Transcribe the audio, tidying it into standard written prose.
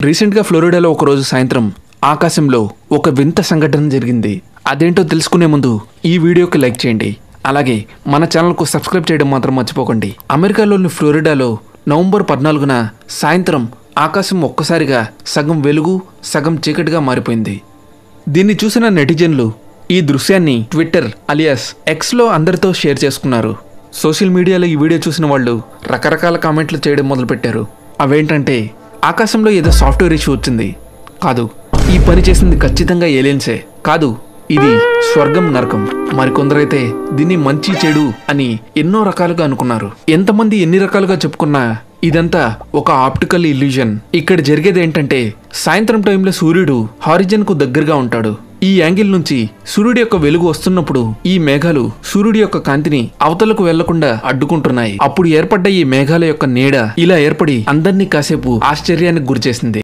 రీసెంట్గా ఫ్లోరిడాలో ఒకరోజు సాయంత్రం ఆకాశంలో ఒక వింత సంఘటన జరిగింది. అదేంటో తెలుసుకునే ముందు ఈ వీడియోకి లైక్ చేయండి. అలాగే మన ఛానల్కు సబ్స్క్రైబ్ చేయడం మాత్రం మర్చిపోకండి. అమెరికాలోని ఫ్లోరిడాలో నవంబర్ 14న సాయంత్రం ఆకాశం ఒక్కసారిగా సగం వెలుగు సగం చీకటిగా మారిపోయింది. దీన్ని చూసిన నెటిజన్లు ఈ దృశ్యాన్ని ట్విట్టర్ అలియాస్ ఎక్స్లో అందరితో షేర్ చేసుకున్నారు. సోషల్ మీడియాలో ఈ వీడియో చూసిన వాళ్ళు రకరకాల కామెంట్లు చేయడం మొదలుపెట్టారు. అవేంటంటే, ఆకాశంలో ఏదో సాఫ్ట్వేర్ ఇష్యూ వచ్చింది, కాదు ఈ పని చేసింది ఖచ్చితంగా ఏలియన్సే, కాదు ఇది స్వర్గం నరకం, మరికొందరైతే దీన్ని మంచి చెడు అని ఎన్నో రకాలుగా అనుకున్నారు. ఎంతమంది ఎన్ని రకాలుగా చెప్పుకున్నా ఇదంతా ఒక ఆప్టికల్ ఇల్యూజన్. ఇక్కడ జరిగేది ఏంటంటే, సాయంత్రం టైంలో సూర్యుడు హారిజన్ కు దగ్గరగా ఉంటాడు. ఈ యాంగిల్ నుంచి సూర్యుడి యొక్క వెలుగు వస్తున్నప్పుడు ఈ మేఘాలు సూర్యుడి యొక్క కాంతిని అవతలకు వెళ్లకుండా అడ్డుకుంటున్నాయి. అప్పుడు ఏర్పడ్డ ఈ మేఘాల యొక్క నీడ ఇలా ఏర్పడి అందరినీ కాసేపు ఆశ్చర్యానికి గురిచేసింది.